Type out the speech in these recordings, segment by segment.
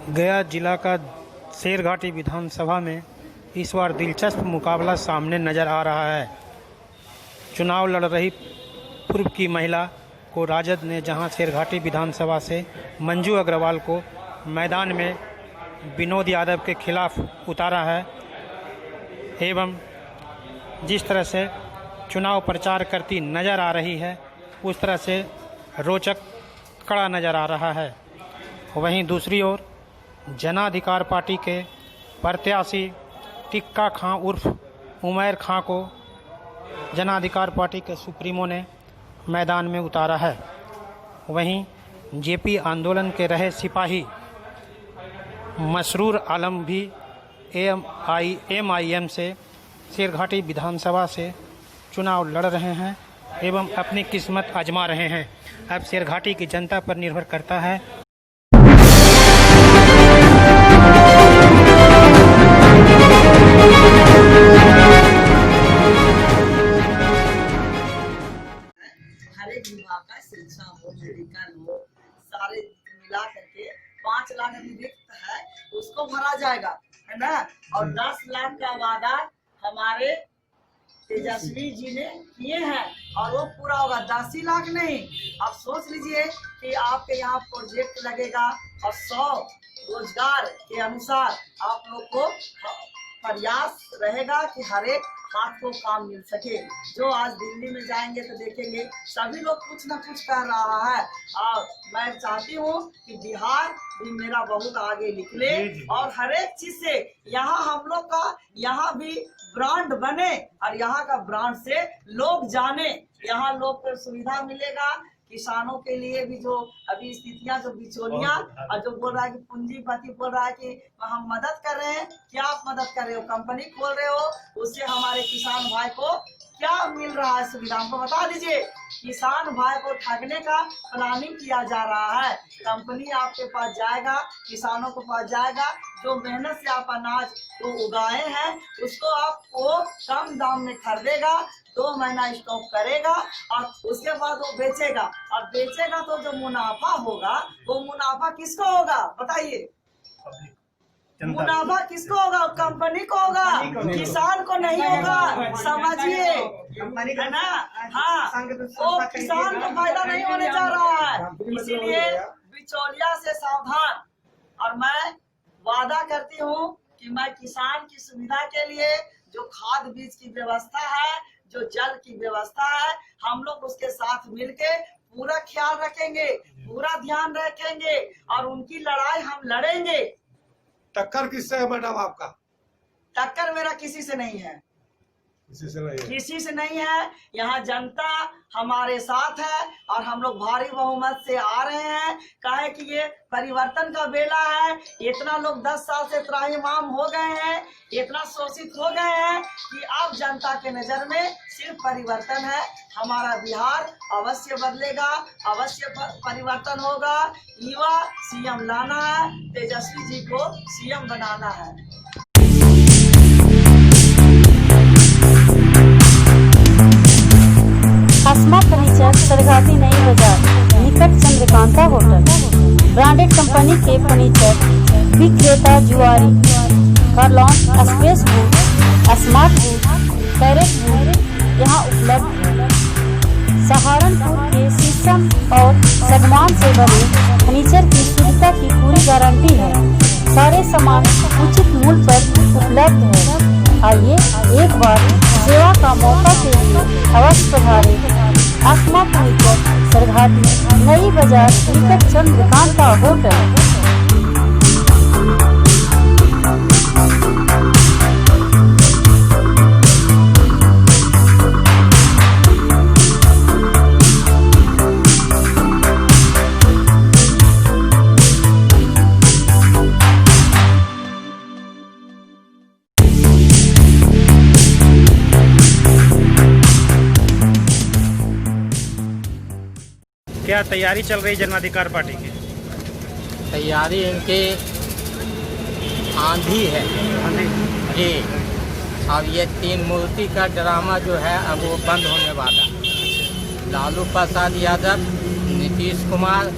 गया जिला का शेरघाटी विधानसभा में इस बार दिलचस्प मुकाबला सामने नज़र आ रहा है। चुनाव लड़ रही पूर्व की महिला को राजद ने जहां शेरघाटी विधानसभा से मंजू अग्रवाल को मैदान में विनोद यादव के खिलाफ उतारा है एवं जिस तरह से चुनाव प्रचार करती नज़र आ रही है उस तरह से रोचक कड़ा नज़र आ रहा है। वहीं दूसरी ओर जनाधिकार पार्टी के प्रत्याशी टिक्का खां उर्फ उमैर खां को जनाधिकार पार्टी के सुप्रीमो ने मैदान में उतारा है। वहीं जेपी आंदोलन के रहे सिपाही मसरूर आलम भी एमआईएम से शेरघाटी विधानसभा से चुनाव लड़ रहे हैं एवं अपनी किस्मत आजमा रहे हैं। अब शेरघाटी की जनता पर निर्भर करता है। विभाग का शिक्षा हो, मेडिकल हो, सारे मिला करके 5 लाख अभी रिक्त है उसको भरा जाएगा, है ना। और 10 लाख का वादा हमारे तेजस्वी जी ने किए हैं और वो पूरा होगा। 10 ही लाख नहीं, आप सोच लीजिए कि आपके यहाँ प्रोजेक्ट लगेगा और 100 रोजगार के अनुसार आप लोग को प्रयास रहेगा कि हर एक हाथ को काम मिल सके। जो आज दिल्ली में जाएंगे तो देखेंगे सभी लोग कुछ ना कुछ कर रहा है और मैं चाहती हूँ कि बिहार भी मेरा बहुत आगे निकले और हर एक चीज से यहाँ हम लोग का यहाँ भी ब्रांड बने और यहाँ का ब्रांड से लोग जाने, यहाँ लोग को सुविधा मिलेगा। किसानों के लिए भी जो अभी स्थितियां जो बिचौलियां और जो बोल रहा है कि पूंजीपति बोल रहा है कि हम मदद कर रहे हैं, क्या आप मदद कर रहे हो? कंपनी खोल रहे हो, उससे हमारे किसान भाई को क्या मिल रहा है सुविधा हमको बता दीजिए। किसान भाई को ठगने का प्लानिंग किया जा रहा है। कंपनी आपके पास जाएगा, किसानों के पास जाएगा, जो मेहनत से आप अनाज को उगाए हैं उसको आपको कम दाम में खरीदेगा, 2 महीना स्टॉक करेगा और उसके बाद वो बेचेगा और बेचेगा तो जो मुनाफा होगा वो मुनाफा किसको होगा बताइए? मुनाफा किसको होगा? कंपनी को होगा, किसान को नहीं होगा। समझिए, है ना। हाँ, वो किसान को फायदा नहीं होने जा रहा है, इसीलिए बिचौलिया से सावधान। और मैं वादा करती हूँ कि मैं किसान की सुविधा के लिए जो खाद बीज की व्यवस्था है, जो जल की व्यवस्था है, हम लोग उसके साथ मिलके पूरा ख्याल रखेंगे, पूरा ध्यान रखेंगे और उनकी लड़ाई हम लड़ेंगे। टक्कर किससे है मैडम आपका? टक्कर मेरा किसी से नहीं है, किसी से नहीं है। यहाँ जनता हमारे साथ है और हम लोग भारी बहुमत से आ रहे हैं। कहे कि ये परिवर्तन का बेला है। इतना लोग 10 साल से त्राहिमाम हो गए हैं, इतना शोषित हो गए हैं कि अब जनता के नजर में सिर्फ परिवर्तन है। हमारा बिहार अवश्य बदलेगा, अवश्य परिवर्तन होगा। युवा सीएम लाना है, तेजस्वी जी को सीएम बनाना है। आसमा फर्नीचर शेरघाटी नई बाजार निकट चंद्रकांता होटल ब्रांडेड कंपनी के फर्नीचर विक्रेता जुआरी कार्लॉन space wood smart wood carat wood यहाँ उपलब्ध है। सहारनपुर के शीशम और सागवान से बने फर्नीचर की शुद्धता की पूरी गारंटी है। सारे सामान उचित मूल्य पर उपलब्ध है। आइए एक बार सेवा का मौका के लिए अवश्य पधारें। आसमा फर्नीचर शेरघाटी नई बाजार निकट चंद्रकांता होटल। क्या तैयारी चल रही जनाधिकार पार्टी की? तैयारी इनके आंधी है जी। अब ये 3 मूर्ति का ड्रामा जो है अब वो बंद होने वाला। लालू प्रसाद यादव, नीतीश कुमार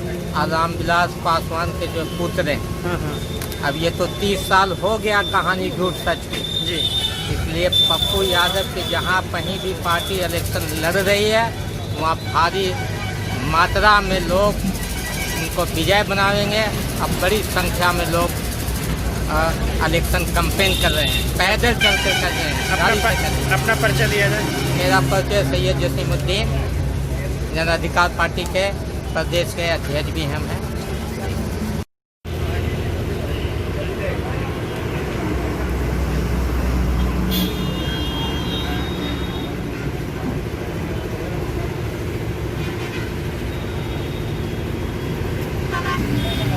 रामविलास पासवान के जो पुत्र हैं। हाँ हाँ अब ये तो 30 साल हो गया कहानी झूठ सच की। जी इसलिए पप्पू यादव के जहाँ कहीं भी पार्टी इलेक्शन लड़ रही है वहाँ भारी मात्रा में लोग उनको विजय बनाएंगे। अब बड़ी संख्या में लोग इलेक्शन कैंपेन कर रहे हैं, पैदल चलते कर रहे हैं, गाड़ी से कर रहे हैं। अपना परिचय दिया जाए। मेरा परिचय सैयद जसीमुद्दीन, जन अधिकार पार्टी के प्रदेश के अध्यक्ष भी हम हैं।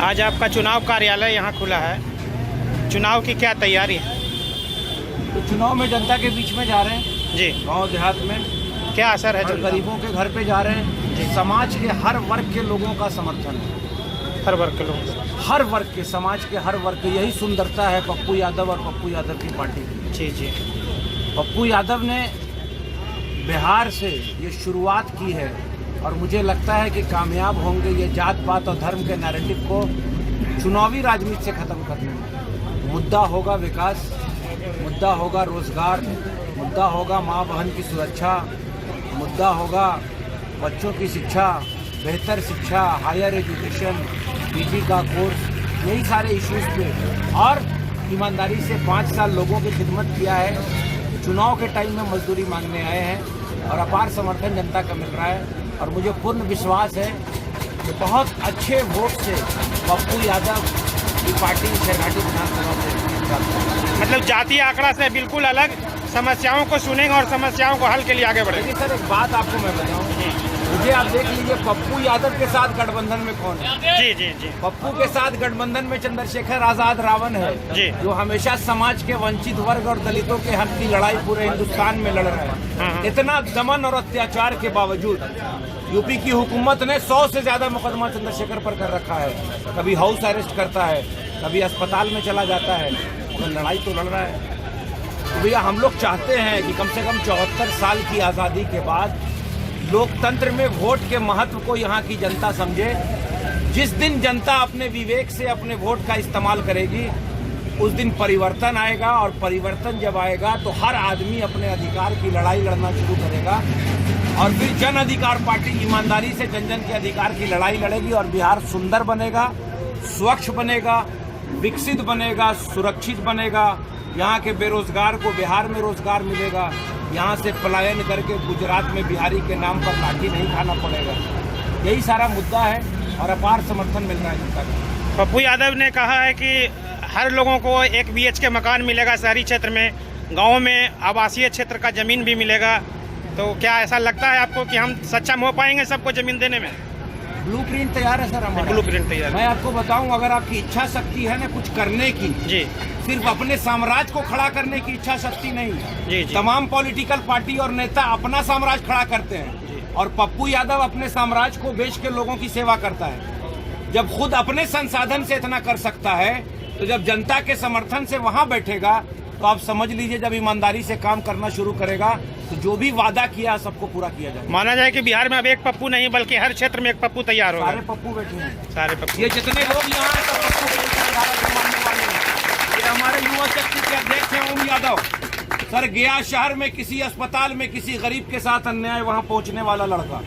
आज आपका चुनाव कार्यालय यहाँ खुला है, चुनाव की क्या तैयारी है? तो चुनाव में जनता के बीच में जा रहे हैं, जी गांव देहात में क्या असर है और जनता? गरीबों के घर पे जा रहे हैं। समाज के हर वर्ग के लोगों का समर्थन है, हर वर्ग के लोग। हर वर्ग के, समाज के हर वर्ग के। यही सुंदरता है पप्पू यादव और पप्पू यादव की पार्टी की। जी जी पप्पू यादव ने बिहार से ये शुरुआत की है और मुझे लगता है कि कामयाब होंगे ये जात पात और धर्म के नैरेटिव को चुनावी राजनीति से ख़त्म करने में। मुद्दा होगा विकास, मुद्दा होगा रोजगार, मुद्दा होगा माँ बहन की सुरक्षा, मुद्दा होगा बच्चों की शिक्षा, बेहतर शिक्षा, हायर एजुकेशन, पीजी का कोर्स, यही सारे इश्यूज पे। और ईमानदारी से 5 साल लोगों की खिदमत किया है। चुनाव के टाइम में मजदूरी मांगने आए हैं और अपार समर्थन जनता का मिल रहा है। और मुझे पूर्ण विश्वास है कि बहुत अच्छे वोट से पप्पू यादव की पार्टी शेरघाटी विधानसभा से। मतलब जातीय आंकड़ा से बिल्कुल अलग, समस्याओं को सुनेंगे और समस्याओं को हल के लिए आगे बढ़ेंगे। लेकिन सर एक बात आपको मैं बताऊं, मुझे आप देख लीजिए पप्पू यादव के साथ गठबंधन में कौन है। जी जी जी पप्पू के साथ गठबंधन में चंद्रशेखर आजाद रावण है, जी। जो हमेशा समाज के वंचित वर्ग और दलितों के हक की लड़ाई पूरे हिंदुस्तान में लड़ रहा हाँ। है। इतना दमन और अत्याचार के बावजूद यूपी की हुकूमत ने 100 से ज्यादा मुकदमा चंद्रशेखर पर कर रखा है। कभी हाउस अरेस्ट करता है, कभी अस्पताल में चला जाता है, तो लड़ाई तो लड़ रहा है। तो भैया हम लोग चाहते हैं कि कम से कम 74 साल की आज़ादी के बाद लोकतंत्र में वोट के महत्व को यहाँ की जनता समझे। जिस दिन जनता अपने विवेक से अपने वोट का इस्तेमाल करेगी उस दिन परिवर्तन आएगा। और परिवर्तन जब आएगा तो हर आदमी अपने अधिकार की लड़ाई लड़ना शुरू करेगा। और फिर जन अधिकार पार्टी ईमानदारी से जन जन के अधिकार की लड़ाई लड़ेगी और बिहार सुंदर बनेगा, स्वच्छ बनेगा, विकसित बनेगा, सुरक्षित बनेगा। यहाँ के बेरोजगार को बिहार में रोजगार मिलेगा। यहाँ से पलायन करके गुजरात में बिहारी के नाम पर लाठी नहीं खाना पड़ेगा। यही सारा मुद्दा है और अपार समर्थन मिल रहा है जनता का। पप्पू यादव ने कहा है कि हर लोगों को एक BHK मकान मिलेगा शहरी क्षेत्र में, गाँव में आवासीय क्षेत्र का जमीन भी मिलेगा। तो क्या ऐसा लगता है आपको कि हम सक्षम हो पाएंगे सबको जमीन देने में? ब्लूप्रिंट तैयार है सर हमारा। ब्लूप्रिंट तैयार मैं आपको बताऊं, अगर आपकी इच्छा शक्ति है ना कुछ करने की, जी सिर्फ अपने साम्राज्य को खड़ा करने की इच्छा शक्ति नहीं। जी जी तमाम पॉलिटिकल पार्टी और नेता अपना साम्राज्य खड़ा करते हैं और पप्पू यादव अपने साम्राज्य को बेच के लोगों की सेवा करता है। जब खुद अपने संसाधन से इतना कर सकता है तो जब जनता के समर्थन से वहां बैठेगा तो आप समझ लीजिए जब ईमानदारी से काम करना शुरू करेगा तो जो भी वादा किया सबको पूरा किया जाएगा। माना जाए कि बिहार में अब एक पप्पू नहीं बल्कि हर क्षेत्र में एक पप्पू तैयार होगा। सारे पप्पू बैठे हैं, सारे पप्पू। ये जितने लोग यहाँ हैं सब पप्पू के विचारधारा को मानने वाले हैं। ये हमारे युवा शक्ति के अध्यक्ष हैं ओम यादव सर। गया शहर में किसी अस्पताल में किसी गरीब के साथ अन्याय वहाँ पहुँचने वाला लड़का,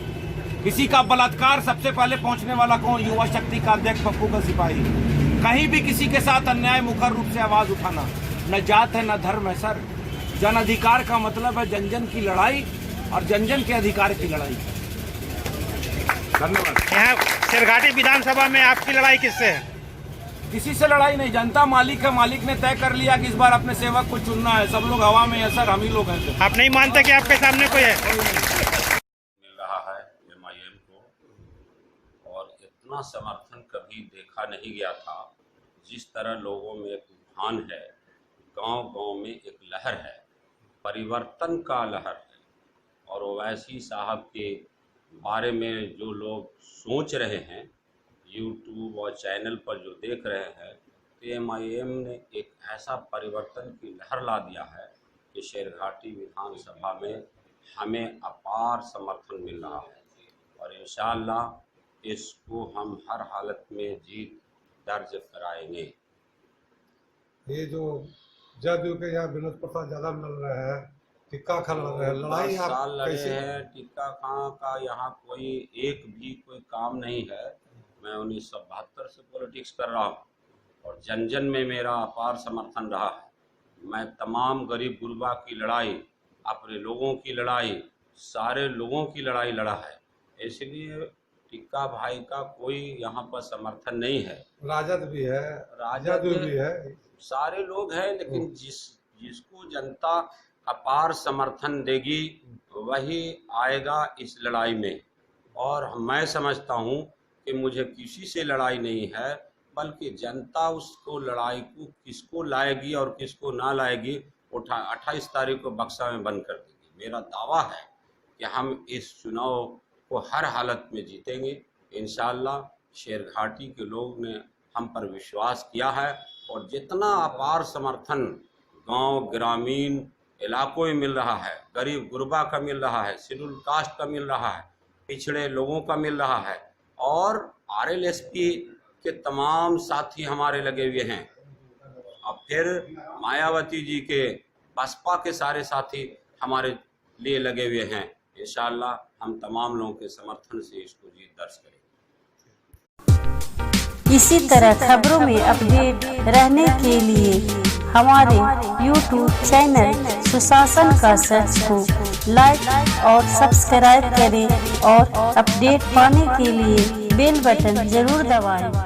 किसी का बलात्कार सबसे पहले पहुँचने वाला कौन? युवा शक्ति का अध्यक्ष पप्पू का सिपाही। कहीं भी किसी के साथ अन्याय मुखर रूप से आवाज उठाना, न जात है न धर्म है सर। जन अधिकार का मतलब है जन जन की लड़ाई और जन जन के अधिकार की लड़ाई। धन्यवाद। यहाँ शेरघाटी विधानसभा में आपकी लड़ाई किससे है? किसी से लड़ाई नहीं, जनता मालिक है। मालिक ने तय कर लिया कि इस बार अपने सेवक को चुनना है। सब लोग हवा में है सर, हम ही लोग हैं। आप नहीं मानते कि आपके सामने कोई है? मिल रहा है MIM को और इतना समर्थन कभी देखा नहीं गया था। जिस तरह लोगों में एक उठान है, गांव-गांव में एक लहर है, परिवर्तन का लहर है। और ओवैसी साहब के बारे में जो लोग सोच रहे हैं, YouTube और चैनल पर जो देख रहे हैं, तो MIM ने एक ऐसा परिवर्तन की लहर ला दिया है कि शेरघाटी विधानसभा में हमें अपार समर्थन मिल रहा है। और इंशाअल्लाह इसको हम हर हालत में जीत दर्ज कराएंगे। ये जो जदयू के यहाँ विनोद प्रताप ज्यादा लड़ रहे हैं, टिक्का खान लड़ रहे हैं, लड़ाई 10 आप साल लड़े कैसे? हैं। टिक्का खां का यहाँ कोई एक भी कोई काम नहीं है। मैं 1972 से पॉलिटिक्स कर रहा हूँ और जन जन में मेरा अपार समर्थन रहा है। मैं तमाम गरीब गुरबा की लड़ाई, अपने लोगों की लड़ाई, सारे लोगों की लड़ाई लड़ा है। इसलिए टिक्का भाई का कोई यहाँ पर समर्थन नहीं है। राजद भी है, राजद जदयू भी है, सारे लोग हैं, लेकिन जिसको जनता अपार समर्थन देगी वही आएगा इस लड़ाई में। और मैं समझता हूँ कि मुझे किसी से लड़ाई नहीं है, बल्कि जनता उसको लड़ाई को किसको लाएगी और किसको ना लाएगी 28 तारीख को बक्सा में बंद कर देगी। मेरा दावा है कि हम इस चुनाव को हर हालत में जीतेंगे इंशाअल्लाह। शेरघाटी के लोग ने हम पर विश्वास किया है और जितना अपार समर्थन गांव ग्रामीण इलाकों में मिल रहा है, गरीब गुरबा का मिल रहा है, शेड्यूल कास्ट का मिल रहा है, पिछड़े लोगों का मिल रहा है और RLSP के तमाम साथी हमारे लगे हुए हैं। अब फिर मायावती जी के बसपा के सारे साथी हमारे लिए लगे हुए हैं। इंशाअल्लाह हम तमाम लोगों के समर्थन से इसको जीत दर्ज करेंगे। इसी तरह खबरों में अपडेट रहने के लिए हमारे YouTube चैनल सुशासन का सर्च को लाइक और सब्सक्राइब करें और अपडेट पाने के लिए बेल बटन जरूर दबाएं।